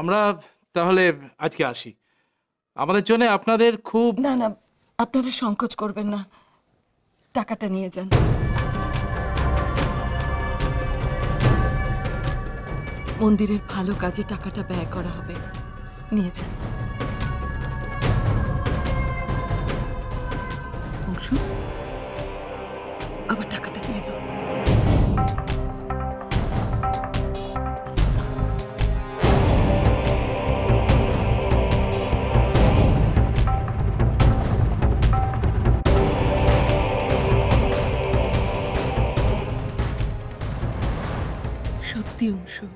আমরা তাহলে আজকে আসি। আমাদের জন্য আপনাদের খুব... না না, আপনারা সংকোচ করবেন না, টাকাটা নিয়ে যান। মন্দিরের ভালো কাজে টাকাটা ব্যয় করা হবে, নিয়ে যান। অংশু, আবার টাকাটা দিয়ে দাও। সত্যি অংশু,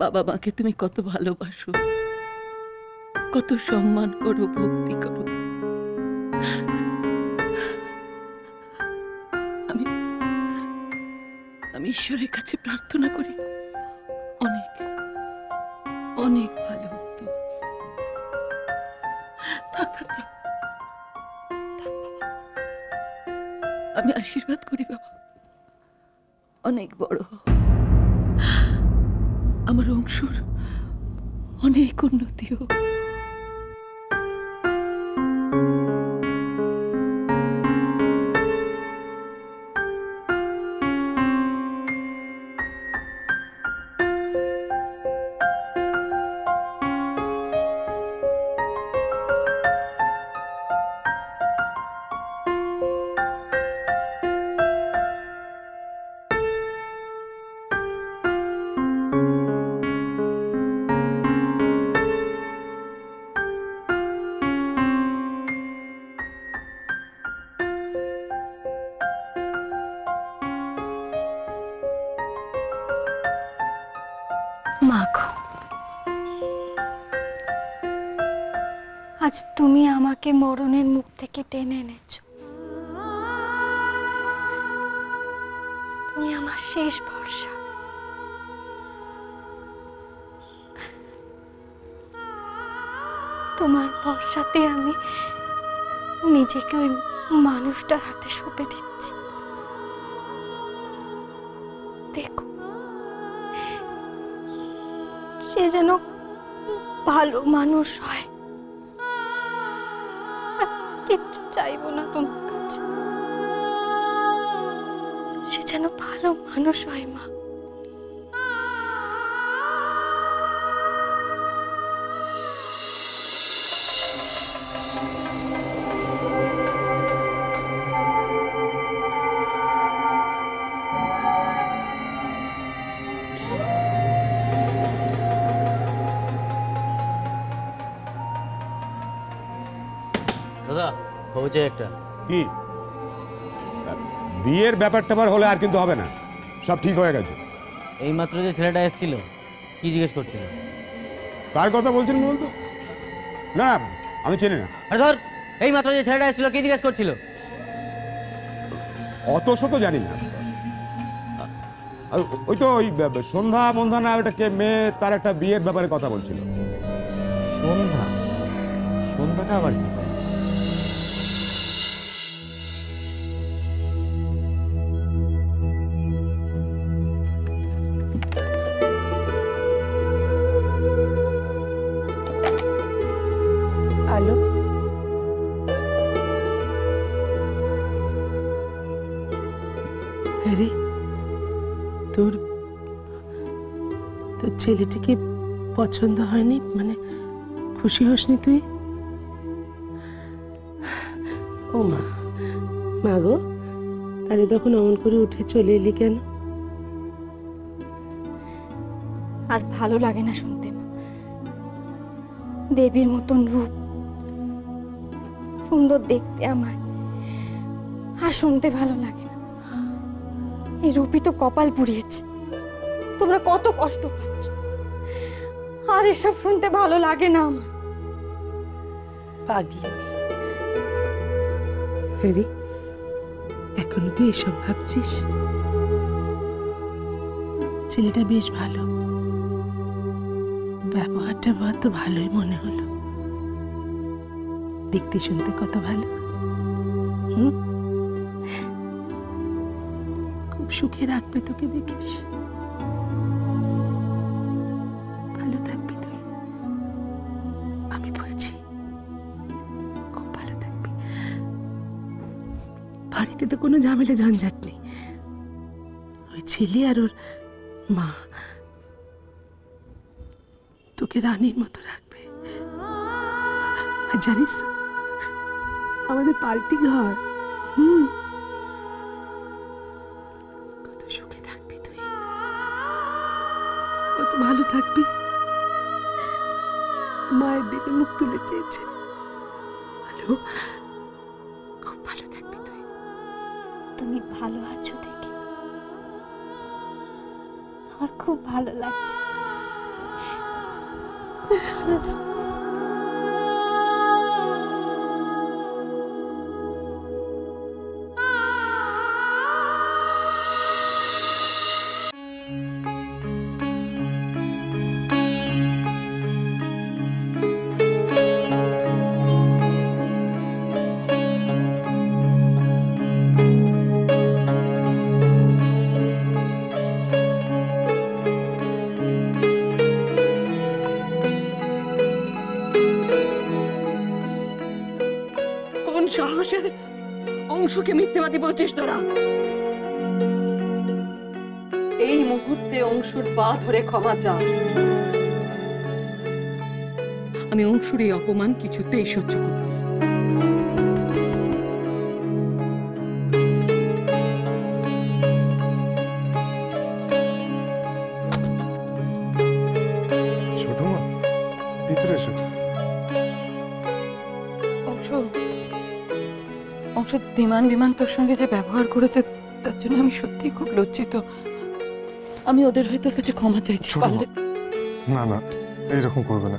বাবা মাকে তুমি কত ভালোবাসো, কত সম্মান করো, ভক্তি করো। আমি আমি ঈশ্বরের কাছে প্রার্থনা করি অনেক অনেক ভালো হতো। থাক থাক থাক, থাক বাবা, আমি আশীর্বাদ করি বাবা, অনেক বড় হও, আমার অংশুর অনেক উন্নতি হোক। মাগো, আজ তুমি আমাকে মরণের মুখ থেকে টেনে এনেছো। তুমি আমার শেষ ভরসা। তোমার ভরসাতে আমি নিজেকে ওই মানুষটার হাতে সঁপে দিচ্ছি। দেখো, সে যেন ভালো মানুষ হয়। কিচ্ছু চাইবো না তোমার কাছে, সে যেন ভালো মানুষ হয় মা। দাদা হয়েছে একটা কি বিয়ের ব্যাপারটা হলে আর কিন্তু হবে না, সব ঠিক হয়ে গেছে। এই মাত্র যে ছেলেটা এসেছিল কি জিজ্ঞেস করছিল? কার কথা বলছেন বলুন তো? না আমি চিনি না। আরে ধর, এই মাত্র যে ছেলেটা এসেছিল কি জিজ্ঞেস করছিল? অত শত জানি না। ওই তো ওই সন্ধ্যা মন্ধা না, ওটা কে মেয়ে, তার একটা বিয়ের ব্যাপারে কথা বলছিল। সন্ধ্যা? সন্ধ্যাটা আবার কি? আলো, আরে তোর তোর ছেলেটিকে পছন্দ হয়নি? মানে খুশি হসনি তুই? ও মা, মা গো, তাহলে তখন অমন করে উঠে চলে এলি কেন? আর ভালো লাগে না শুনতে মা। দেবীর মতন রূপ, সুন্দর দেখতে আমায়, আর শুনতে ভালো লাগে না। এই রূপই তো কপাল পুড়িয়েছে। তোমরা কত কষ্ট পাচ্ছ, আর এসব শুনতে ভালো লাগে না আমার। পাগলি আরে, এখনো তুই এসব ভাবছিস? ছেলেটা বেশ ভালো, ব্যবহারটা তো ভালোই মনে হলো। দেখতে শুনতে কত ভালো। খুব সুখে রাখবে তোকে, দেখিস। বাড়িতে তো কোনো ঝামেলা ঝঞ্ঝাট নেই। ওই ছেলে আর ওর মা তোকে রানীর মতো রাখবে। আর জানিস তো, আমাদের পার্টি ঘর, কত সুখে থাকবি তুই, কত ভালো থাকবি। মায়ের দিকে মুখ তুলে চেয়েছে, ভালো, খুব ভালো থাকবি তুই। তুমি ভালো আছো দেখে আমার খুব ভালো লাগছে, খুব ভালো লাগছে। কোন সাহসে অংশকে মিথ্যেবাদী বলছিস তোরা? এই মুহূর্তে অংশুর পা ধরে ক্ষমা চা। আমি অংশুর এই অপমান কিছুতেই সহ্য করব না। ছোট মা, ভিতরে এসো। অংশ বিমান তোর সঙ্গে যে ব্যবহার করেছে তার জন্য আমি সত্যিই খুব লজ্জিত। আমি ওদের হয়ে তোর কাছে ক্ষমা চাইছি। ছোট মা, পারলে না না, এইরকম করবে না।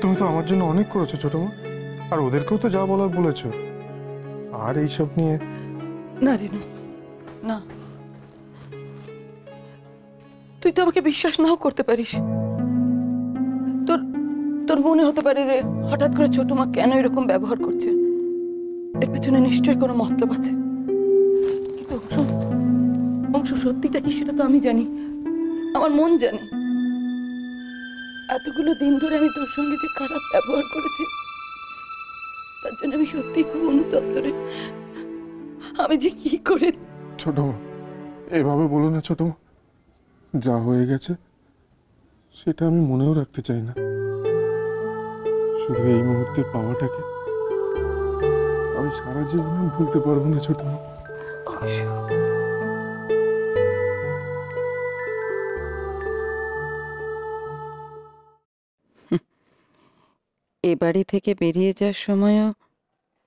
তুমি তো আমার জন্য অনেক করেছো ছোট মা, আর ওদেরকেও তো যা বলার বলেছো। আর এইসব নিয়ে না রেনু, না, তুই তো আমাকে বিশ্বাস নাও করতে পারিস। তোর তোর মনে হতে পারে যে হঠাৎ করে ছোট মা কেন এরকম ব্যবহার করছে, এর পেছনে নিশ্চয়ই কোনো মতলব আছে। কিন্তু অংশ সত্যিটা কি সেটা তো আমি জানি, আমার মন জানে। এতগুলো দিন ধরে আমি তোর সঙ্গে যে খারাপ ব্যবহার করেছি তার জন্য আমি সত্যি খুব অনুতপ্ত রে। আমি যে কি করে। ছোট মা, এভাবে বলো না ছোট মা। যা হয়ে গেছে সেটা আমি মনেও রাখতে চাই না। শুধু এই মুহূর্তে পাওয়াটাকে আমি সারা জীবনে ভুলতে পারবো না ছোট মা। এ বাড়ি থেকে বেরিয়ে যাওয়ার সময়ও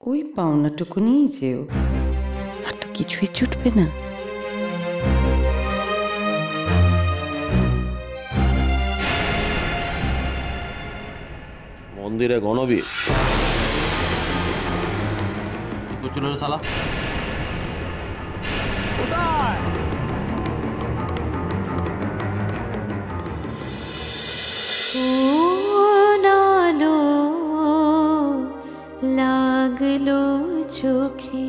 ওই পাওনাটুকু নিয়েই যেও, আর তো কিছুই ছুটবে না। মন্দিরে গণবীর কি করছিল রে শালা? লাগলো চোখে